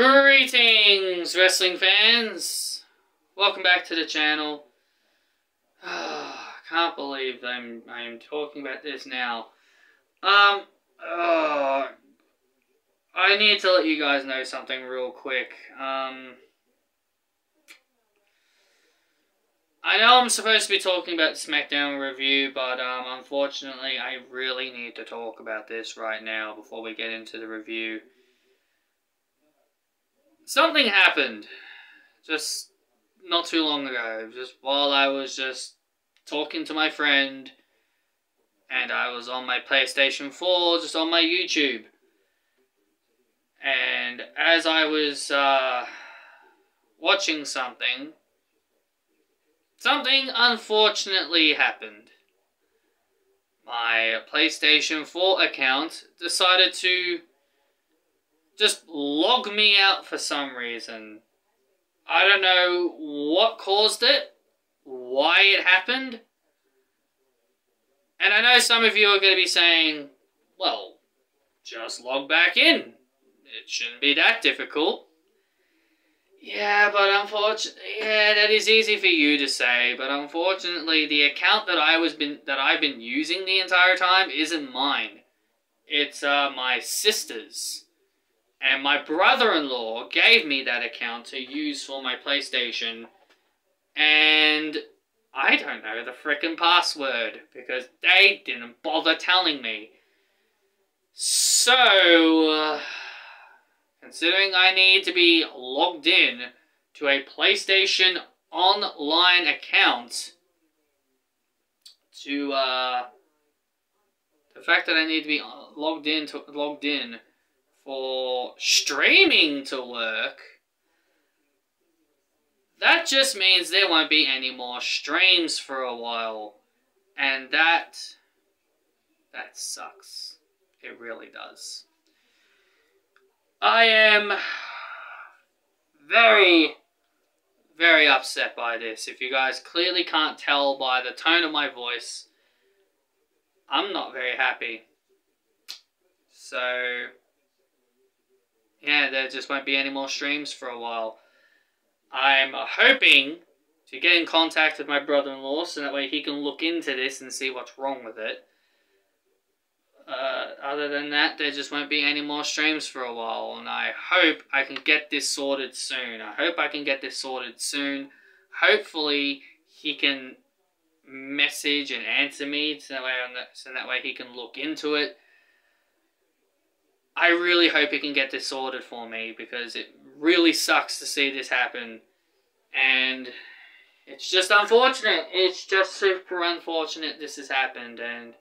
Greetings, wrestling fans! Welcome back to the channel. I can't believe I'm talking about this now. I need to let you guys know something real quick. I know I'm supposed to be talking about the Smackdown review, but unfortunately I really need to talk about this right now before we get into the review. Something happened just not too long ago, just while I was just talking to my friend and I was on my PlayStation 4, just on my YouTube. And as I was watching something unfortunately happened. My PlayStation 4 account decided to just log me out for some reason. I don't know what caused it, why it happened. And I know some of you are going to be saying, well, just log back in. It shouldn't be that difficult. Yeah, but unfortunately, that is easy for you to say, but unfortunately the account that I've been using the entire time isn't mine. It's my sister's. And my brother-in-law gave me that account to use for my PlayStation. And I don't know the frickin' password, because they didn't bother telling me. So, considering I need to be logged in to a PlayStation Online account, to, the fact that I need to be logged in for streaming to work, that just means there won't be any more streams for a while. And that sucks. It really does. I am very, very upset by this. If you guys clearly can't tell by the tone of my voice, I'm not very happy. So yeah, there just won't be any more streams for a while. I'm hoping to get in contact with my brother-in-law so that way he can look into this and see what's wrong with it. Other than that, there just won't be any more streams for a while, and I hope I can get this sorted soon. Hopefully he can message and answer me so that way he can look into it. I really hope he can get this sorted for me, because it really sucks to see this happen. And it's just unfortunate. It's just super unfortunate this has happened. And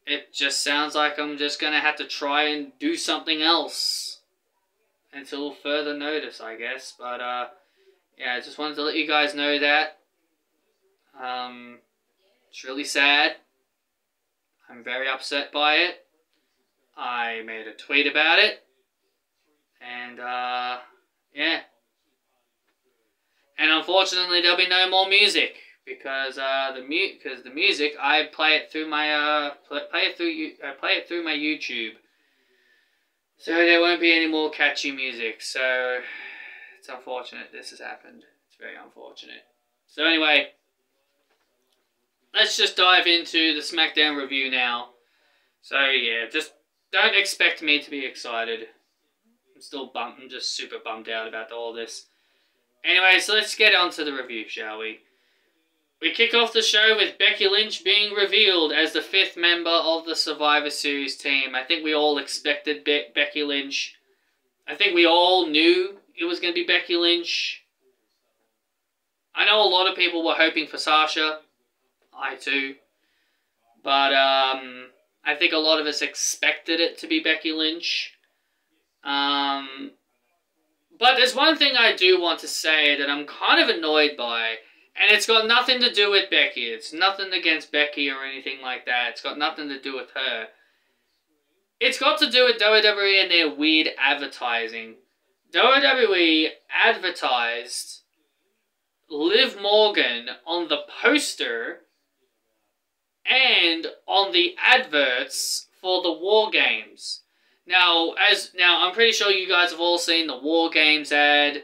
it just sounds like I'm just going to have to try and do something else until further notice, I guess. But, yeah, I just wanted to let you guys know that. It's really sad. I'm very upset by it. I made a tweet about it, and, yeah. And unfortunately, there'll be no more music, because the music, I play it through my YouTube, so there won't be any more catchy music. So it's unfortunate this has happened. It's very unfortunate. So anyway, let's just dive into the Smackdown review now. So yeah, just don't expect me to be excited. I'm just super bummed out about all this. Anyway, so let's get on to the review, shall we? We kick off the show with Becky Lynch being revealed as the 5th member of the Survivor Series team. I think we all expected Becky Lynch. I think we all knew it was going to be Becky Lynch. I know a lot of people were hoping for Sasha. I too. But, I think a lot of us expected it to be Becky Lynch. But there's one thing I do want to say that I'm kind of annoyed by, and it's got nothing to do with Becky. It's nothing against Becky or anything like that. It's got nothing to do with her. It's got to do with WWE and their weird advertising. WWE advertised Liv Morgan on the poster and on the adverts for the WarGames. Now, I'm pretty sure you guys have all seen the WarGames ad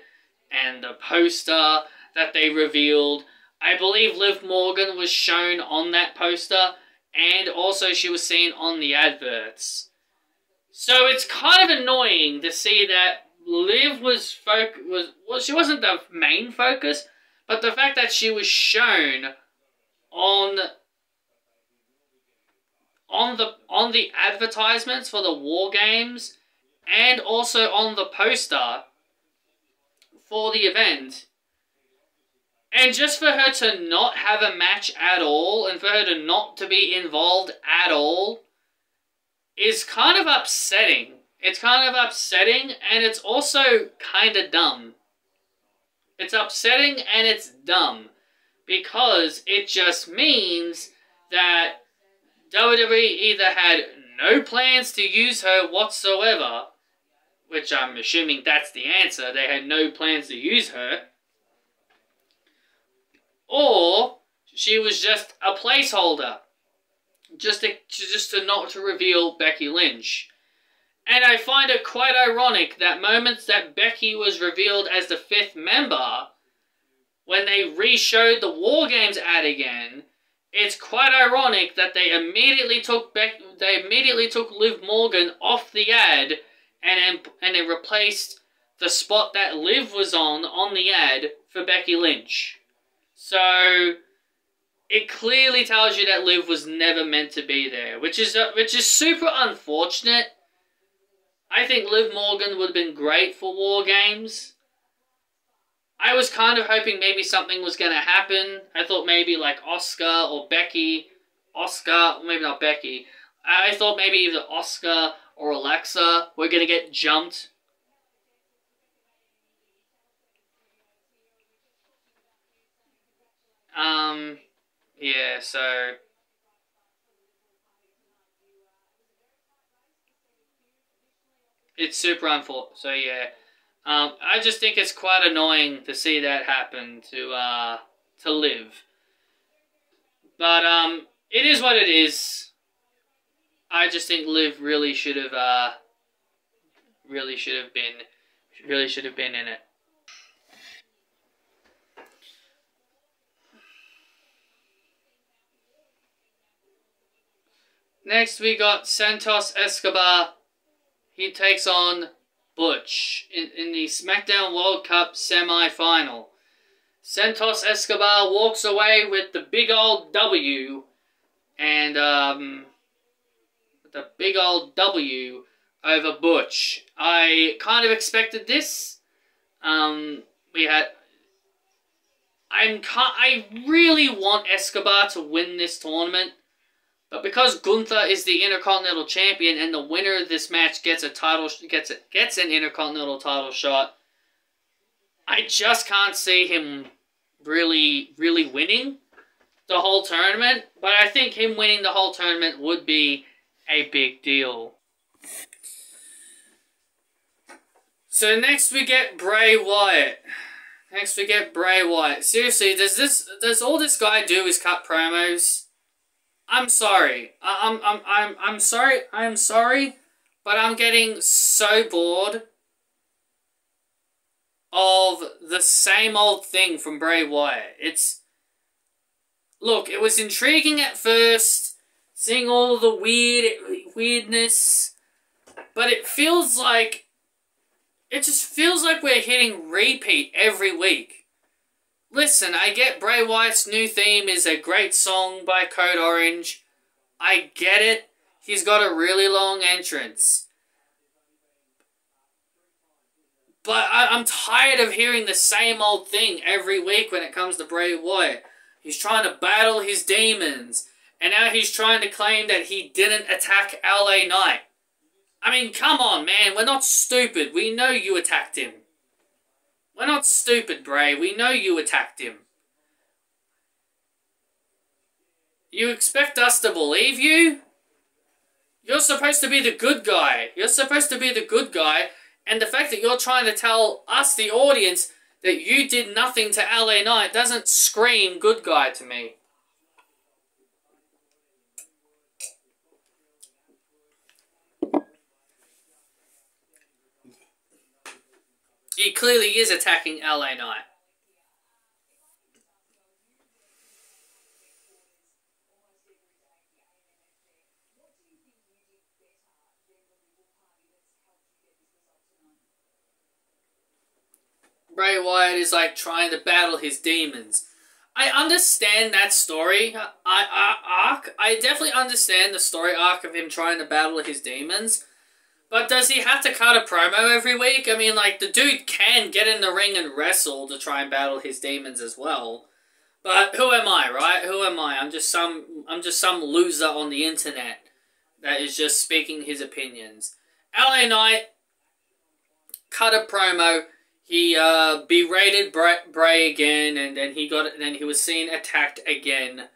and the poster that they revealed. I believe Liv Morgan was shown on that poster, and also she was seen on the adverts. So it's kind of annoying to see that Liv she wasn't the main focus, but the fact that she was shown on the advertisements for the WarGames and also on the poster for the event. And just for her to not have a match at all, and for her to not to be involved at all, is kind of upsetting. It's kind of upsetting, and it's also kind of dumb. It's upsetting and it's dumb, because it just means that WWE either had no plans to use her whatsoever, which I'm assuming that's the answer, they had no plans to use her, or she was just a placeholder, just to not to reveal Becky Lynch. And I find it quite ironic that moments that Becky was revealed as the 5th member, when they re-showed the WarGames ad again, it's quite ironic that they immediately took Liv Morgan off the ad and they replaced the spot that Liv was on the ad for Becky Lynch. So it clearly tells you that Liv was never meant to be there, which is super unfortunate. I think Liv Morgan would have been great for WarGames. I was kind of hoping maybe something was going to happen. I thought maybe like Asuka or Becky. Maybe not Becky. I thought maybe either Asuka or Alexa were going to get jumped. Yeah, so it's super unfortunate. So yeah, I just think it's quite annoying to see that happen to Liv. But it is what it is. I just think Liv really should have been in it. Next we got Santos Escobar. He takes on Butch in the Smackdown World Cup semi-final. Santos Escobar walks away with the big old W, and the big old W over Butch. I kind of expected this. I really want Escobar to win this tournament. But because Gunther is the Intercontinental Champion and the winner of this match gets an Intercontinental title shot, I just can't see him really winning the whole tournament. But I think him winning the whole tournament would be a big deal. So next we get Bray Wyatt. Seriously, does all this guy do is cut promos? I'm sorry. I'm sorry, but I'm getting so bored of the same old thing from Bray Wyatt. Look, it was intriguing at first, seeing all the weirdness, but it just feels like we're hitting repeat every week. Listen, I get Bray Wyatt's new theme is a great song by Code Orange. I get it. He's got a really long entrance. But I'm tired of hearing the same old thing every week when it comes to Bray Wyatt. He's trying to battle his demons. And now he's trying to claim that he didn't attack LA Knight. I mean, come on, man. We're not stupid. We know you attacked him. We're not stupid, Bray. We know you attacked him. You expect us to believe you? You're supposed to be the good guy. And the fact that you're trying to tell us, the audience, that you did nothing to LA Knight doesn't scream good guy to me. He clearly is attacking LA Knight. Bray Wyatt is like trying to battle his demons. I understand that story arc. I definitely understand the story arc of him trying to battle his demons. But does he have to cut a promo every week? I mean, like, the dude can get in the ring and wrestle to try and battle his demons as well. But who am I, right? Who am I? I'm just some loser on the internet that is just speaking his opinions. LA Knight cut a promo. He berated Bray again, and then he was seen attacked again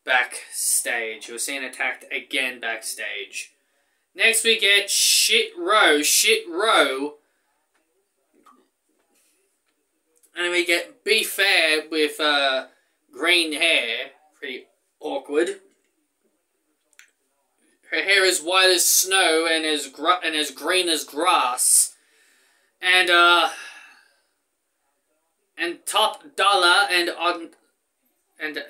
backstage. He was seen attacked again backstage. Next we get Shit Row, and we get Be Fair with green hair, pretty awkward. Her hair is white as snow and as green as grass. And Top Dollar and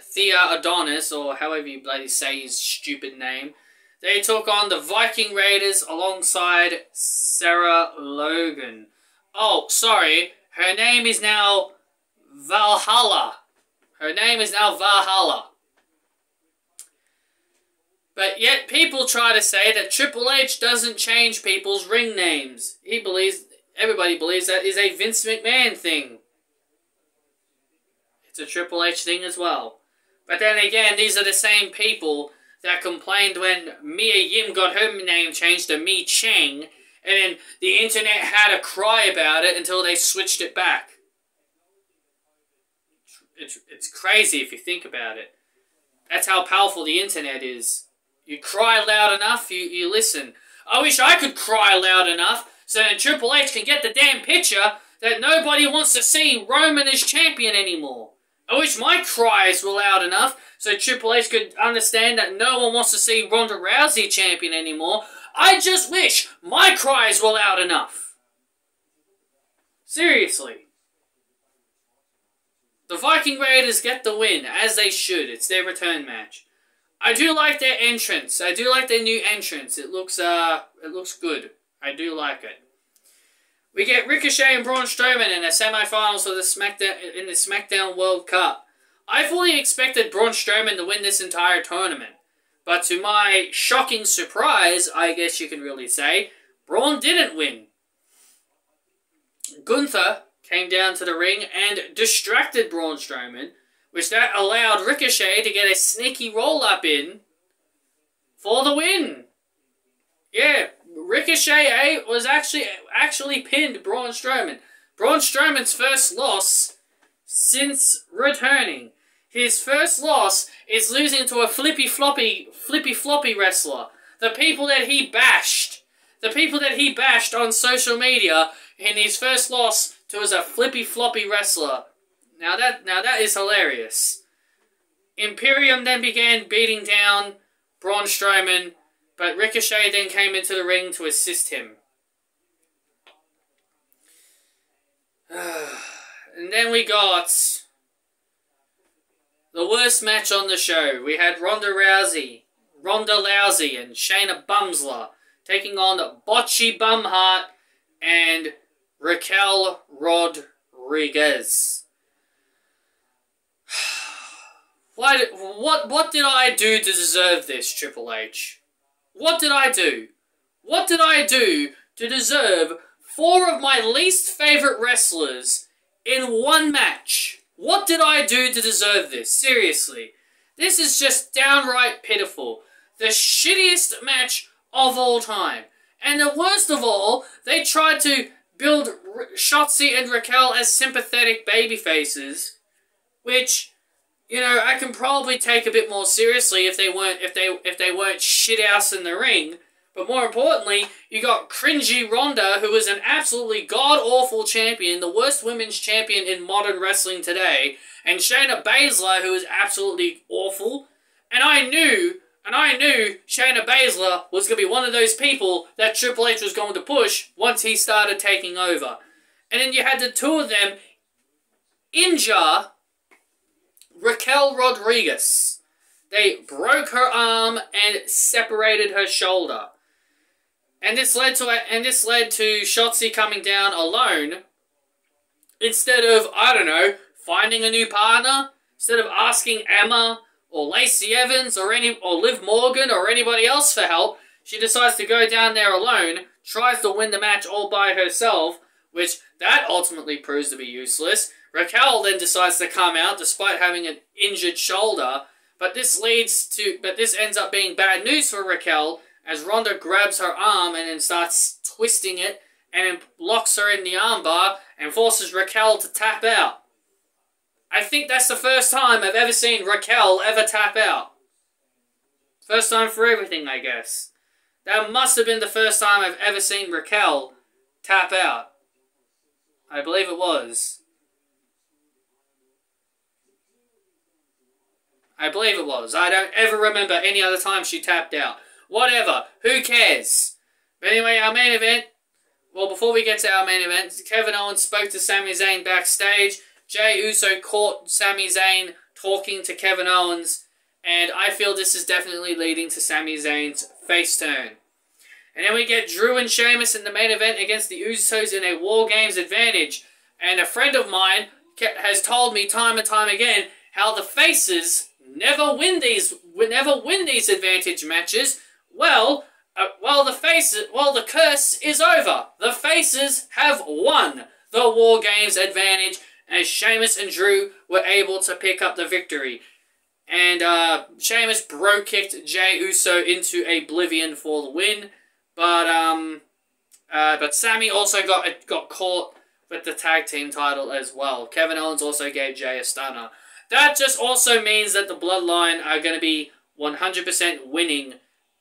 Thea Adonis, or however you bloody say his stupid name, they took on the Viking Raiders alongside Sarah Logan. Oh, sorry, her name is now Valhalla. Her name is now Valhalla. But yet people try to say that Triple H doesn't change people's ring names. Everybody believes that is a Vince McMahon thing. It's a Triple H thing as well. But then again, these are the same people that complained when Mia Yim got her name changed to Mi Chang, and then the internet had a cry about it until they switched it back. It's crazy if you think about it. That's how powerful the internet is. You cry loud enough, you listen. I wish I could cry loud enough so that Triple H can get the damn picture that nobody wants to see Roman as champion anymore. I wish my cries were loud enough so Triple H could understand that no one wants to see Ronda Rousey champion anymore. I just wish my cries were loud enough. Seriously. The Viking Raiders get the win, as they should. It's their return match. I do like their entrance. I do like their new entrance. It looks good. I do like it. We get Ricochet and Braun Strowman in the semi-finals of the Smackdown World Cup. I fully expected Braun Strowman to win this entire tournament. But to my shocking surprise, I guess you can really say, Braun didn't win. Gunther came down to the ring and distracted Braun Strowman, which that allowed Ricochet to get a sneaky roll-up in for the win. Yeah, Ricochet was actually pinned Braun Strowman. Braun Strowman's first loss since returning. His first loss is losing to a flippy floppy wrestler. The people that he bashed on social media in his first loss to as a flippy floppy wrestler. Now that is hilarious. Imperium then began beating down Braun Strowman, but Ricochet then came into the ring to assist him. And then we got the worst match on the show. We had Ronda Rousey and Shayna Baszler taking on Bocce Bumhart and Raquel Rodriguez. What did I do to deserve this, Triple H? What did I do? What did I do to deserve 4 of my least favourite wrestlers in one match? What did I do to deserve this? Seriously. This is just downright pitiful. The shittiest match of all time. And the worst of all, they tried to build Shotzi and Raquel as sympathetic babyfaces, which, you know, I can probably take a bit more seriously if they weren't shithouse in the ring. But more importantly, you got cringy Ronda, who is an absolutely god-awful champion, the worst women's champion in modern wrestling today, and Shayna Baszler, who is absolutely awful. And I knew Shayna Baszler was going to be one of those people that Triple H was going to push once he started taking over. And then you had the two of them injure Raquel Rodriguez. They broke her arm and separated her shoulder. And this led to Shotzi coming down alone instead of, I don't know, finding a new partner, instead of asking Emma or Lacey Evans or Liv Morgan or anybody else for help. She decides to go down there alone, tries to win the match all by herself, which that ultimately proves to be useless. Raquel then decides to come out despite having an injured shoulder, but this ends up being bad news for Raquel as Ronda grabs her arm and then starts twisting it and then locks her in the armbar and forces Raquel to tap out. I think that's the first time I've ever seen Raquel ever tap out. First time for everything, I guess. That must have been the first time I've ever seen Raquel tap out. I believe it was. I don't ever remember any other time she tapped out. Whatever. Who cares? But anyway, our main event. Well, before we get to our main event, Kevin Owens spoke to Sami Zayn backstage. Jey Uso caught Sami Zayn talking to Kevin Owens. And I feel this is definitely leading to Sami Zayn's face turn. And then we get Drew and Sheamus in the main event against the Usos in a WarGames advantage. And a friend of mine has told me time and time again how the faces never win these advantage matches. Well, the curse is over. The faces have won the WarGames advantage, as Sheamus and Drew were able to pick up the victory. And Sheamus bro-kicked Jey Uso into oblivion for the win. But Sami also got caught with the tag team title as well. Kevin Owens also gave Jey a stunner. That just also means that the Bloodline are going to be 100% winning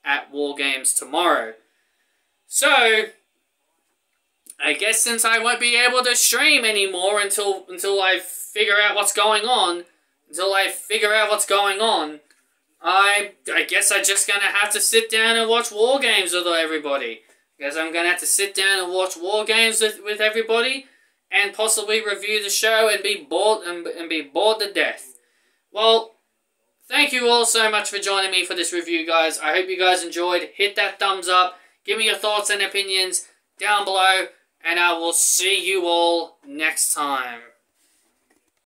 at WarGames tomorrow. So, I guess since I won't be able to stream anymore until I figure out what's going on, I guess I'm just going to have to sit down and watch WarGames with everybody. Guess I'm going to have to sit down and watch WarGames with everybody and possibly review the show and be bored to death. Well, thank you all so much for joining me for this review, guys. I hope you guys enjoyed. Hit that thumbs up. Give me your thoughts and opinions down below. And I will see you all next time.